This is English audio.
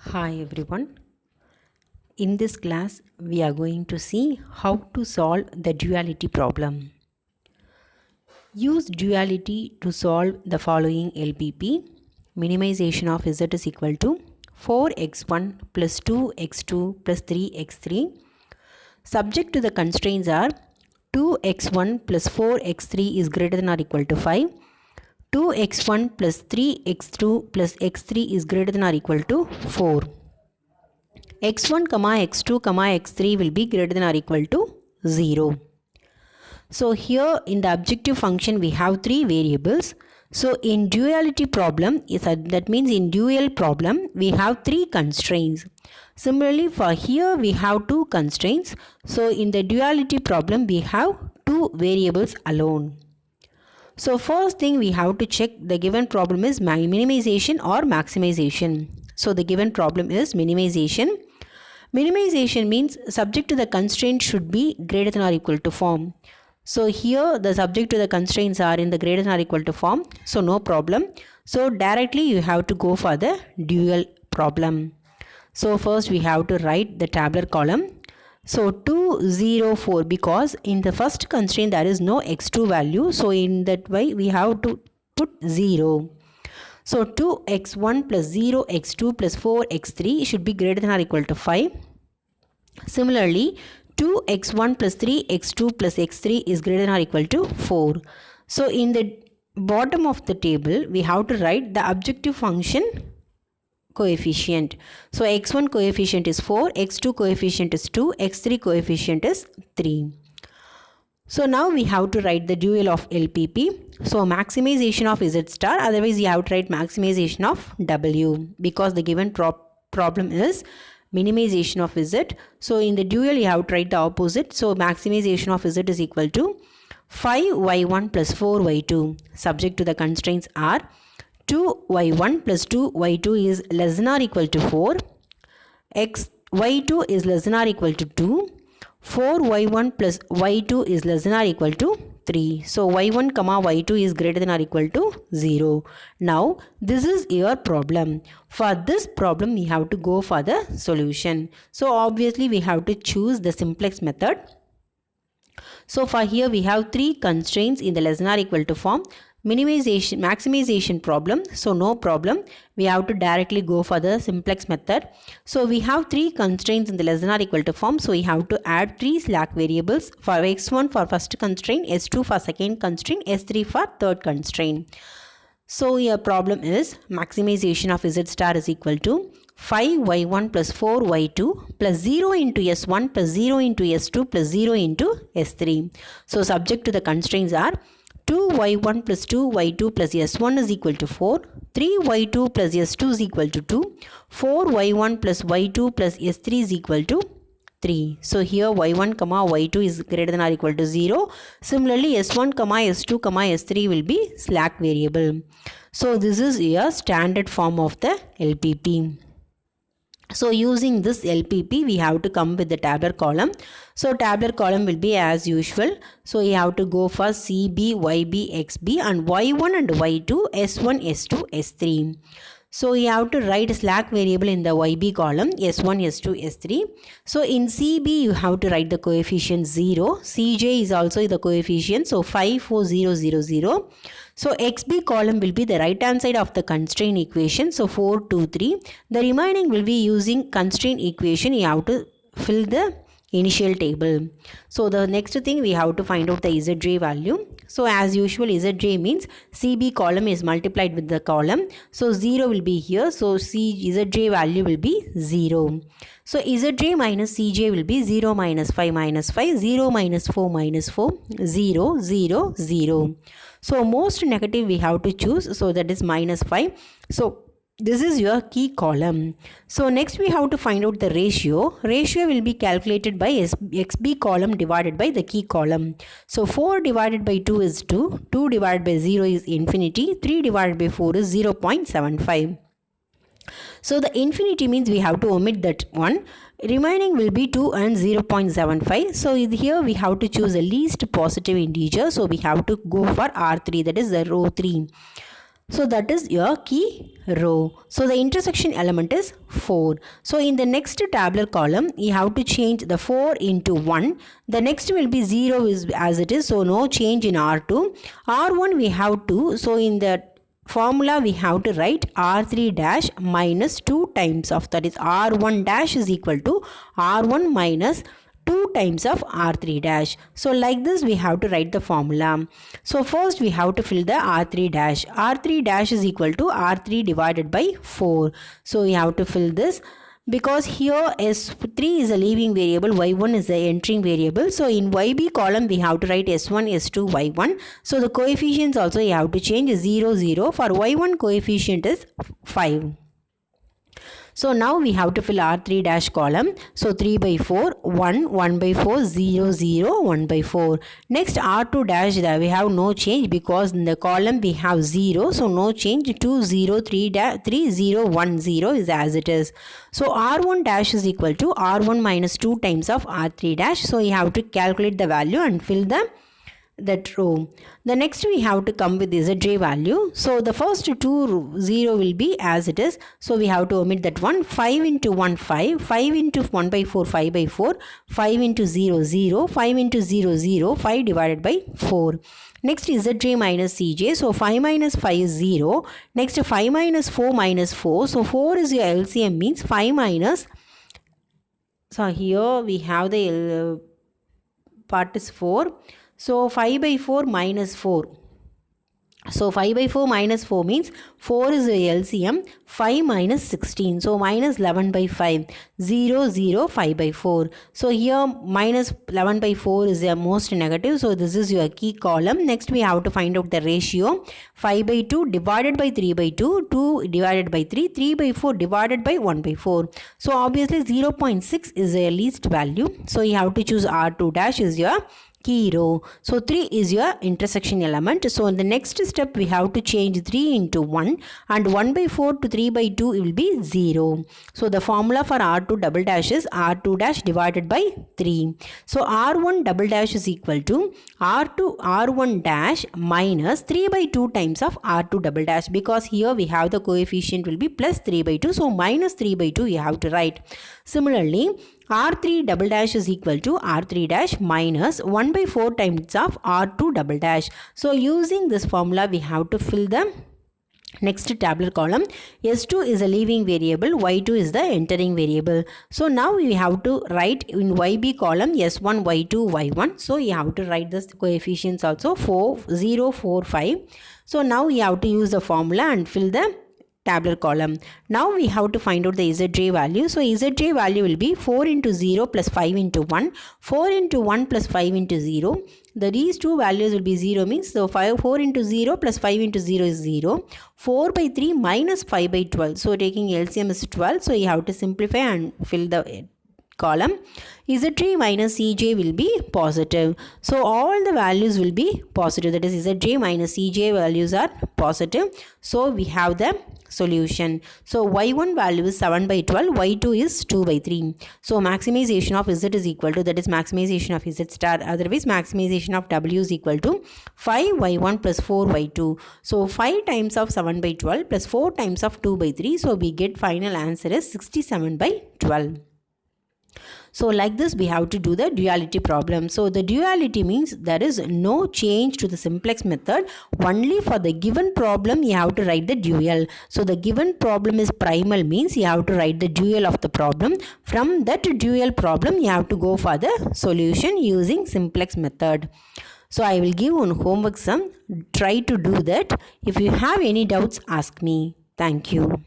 Hi everyone. In this class, we are going to see how to solve the duality problem. Use duality to solve the following LPP. Minimization of z is equal to 4x1 plus 2x2 plus 3x3. Subject to the constraints are 2x1 plus 4x3 is greater than or equal to 5. 2x1 plus 3x2 plus x3 is greater than or equal to 4. x1, x2, x3 will be greater than or equal to 0. So here in the objective function we have three variables. So in duality problem, that means in dual problem we have three constraints. Similarly for here we have two constraints. So in the duality problem we have two variables alone. So first thing we have to check the given problem is minimization or maximization. So the given problem is minimization. Minimization means subject to the constraint should be greater than or equal to form. So here the subject to the constraints are in the greater than or equal to form. So no problem. So directly you have to go for the dual problem. So first we have to write the tabular column. So 2, 0, 4 because in the first constraint there is no x2 value. So in that way we have to put 0. So 2x1 plus 0x2 plus 4x3 should be greater than or equal to 5. Similarly, 2x1 plus 3x2 plus x3 is greater than or equal to 4. So in the bottom of the table, we have to write the objective function coefficient. So x1 coefficient is 4, x2 coefficient is 2, x3 coefficient is 3. So now we have to write the dual of LPP. So maximization of Z star, otherwise you have to write maximization of W because the given problem is minimization of Z. So in the dual you have to write the opposite. So maximization of Z is equal to 5y1 plus 4y2. Subject to the constraints are 2y1 plus 2y2 is less than or equal to 4. y2 is less than or equal to 2. 4y1 plus y2 is less than or equal to 3. So y1 comma y2 is greater than or equal to 0. Now this is your problem. For this problem we have to go for the solution. So obviously we have to choose the simplex method. So for here we have three constraints in the less than or equal to form. Maximization problem, so no problem, we have to directly go for the simplex method. So we have three constraints in the less than or equal to form, so we have to add three slack variables. For x1 for first constraint, s2 for second constraint, s3 for third constraint. So your problem is maximization of z star is equal to 5y1 plus 4y2 plus 0 into s1 plus 0 into s2 plus 0 into s3. So subject to the constraints are 2y1 plus 2y2 plus s1 is equal to 4, 3y2 plus s2 is equal to 2, 4y1 plus y2 plus s3 is equal to 3. So here y1 comma y2 is greater than or equal to 0. Similarly s1 comma s2 comma s3 will be slack variable. So this is a standard form of the LPP. So using this LPP we have to come with the tabular column. So tabular column will be as usual. So you have to go for CB, YB, XB and Y1 and Y2, S1, S2, S3. So you have to write a slack variable in the YB column, S1, S2, S3. So in CB you have to write the coefficient 0. CJ is also the coefficient. So 5, 4, 0, 0, 0. So XB column will be the right hand side of the constraint equation. So 4, 2, 3. The remaining will be using constraint equation. You have to fill the initial table. So the next thing we have to find out the Zj value. So as usual Zj means CB column is multiplied with the column. So 0 will be here. So Zj value will be 0. So Zj minus Cj will be 0 minus 5 minus 5, 0 minus 4 minus 4, 0, 0, 0. So most negative we have to choose. So that is minus 5. So this is your key column. So next we have to find out the ratio. Ratio will be calculated by XB column divided by the key column. So 4 divided by 2 is 2. 2 divided by 0 is infinity. 3 divided by 4 is 0.75. So the infinity means we have to omit that one. Remaining will be 2 and 0.75. So here we have to choose the least positive integer. So we have to go for R3, that is the row 3. So that is your key row. So the intersection element is 4. So in the next tabular column, you have to change the 4 into 1. The next will be 0 is as it is. So no change in R2. R1 we have 2. So in the formula we have to write R3 dash minus 2 times of, that is R1 dash is equal to R1 minus 2 times of R3 dash. So like this we have to write the formula. So first we have to fill the R3 dash. R3 dash is equal to R3 divided by 4. So we have to fill this. Because here S3 is a leaving variable, Y1 is the entering variable. So in YB column we have to write S1, S2, Y1. So the coefficients also you have to change 0, 0. For Y1 coefficient is 5. So now we have to fill R3 dash column. So 3 by 4, 1, 1 by 4, 0, 0, 1 by 4. Next R2 dash, we have no change because in the column we have 0. So no change. 2, 0, 3, 3, 0, 1, 0 is as it is. So R1 dash is equal to R1 minus 2 times of R3 dash. So you have to calculate the value and fill that row. The next we have to come with ZJ value. So the first 2 0 will be as it is. So we have to omit that one. 5 into 1 5, 5 into 1 by 4 5 by 4, 5 into 0 0, 5 into 0 0, 5 divided by 4. Next is ZJ minus CJ. So 5 minus 5 is 0. Next 5 minus 4 minus 4. So 4 is your LCM, means 5 minus. So here we have the part is 4. So 5 by 4 minus 4. So 5 by 4 minus 4 means 4 is a LCM, 5 minus 16. So minus 11 by 5, 0, 0, 5 by 4. So here minus 11 by 4 is the most negative. So this is your key column. Next we have to find out the ratio. 5 by 2 divided by 3 by 2, 2 divided by 3, 3 by 4 divided by 1 by 4. So obviously 0.6 is the least value. So you have to choose R2 dash is your key row. So 3 is your intersection element. So in the next step we have to change 3 into 1 and 1 by 4 to 3 by 2 will be 0. So the formula for R2 double dash is R2 dash divided by 3. So R1 double dash is equal to R1 dash minus 3 by 2 times of R2 double dash, because here we have the coefficient will be plus 3 by 2. So minus 3 by 2 you have to write. Similarly, R3 double dash is equal to R3 dash minus 1 by 4 times of R2 double dash. So using this formula we have to fill the next tabular column. S2 is a leaving variable, Y2 is the entering variable. So now we have to write in YB column S1, Y2, Y1. So you have to write the coefficients also 4, 0, 4, 5. So now we have to use the formula and fill the tabular column. Now we have to find out the ZJ value. So ZJ value will be 4 into 0 plus 5 into 1. 4 into 1 plus 5 into 0. These two values will be 0, means so 4 into 0 plus 5 into 0 is 0. 4 by 3 minus 5 by 12. So taking LCM is 12. So you have to simplify and fill the column. ZJ minus CJ will be positive. So all the values will be positive. That is ZJ minus CJ values are positive. So we have the solution. So Y1 value is 7 by 12. Y2 is 2 by 3. So maximization of Z is equal to, that is maximization of Z star. Otherwise maximization of W is equal to 5Y1 plus 4Y2. So 5 times of 7 by 12 plus 4 times of 2 by 3. So we get final answer is 67 by 12. So like this we have to do the duality problem. So the duality means there is no change to the simplex method. Only for the given problem you have to write the dual. So the given problem is primal, means you have to write the dual of the problem. From that dual problem you have to go for the solution using simplex method. So I will give one homework sum. Try to do that. If you have any doubts, ask me. Thank you.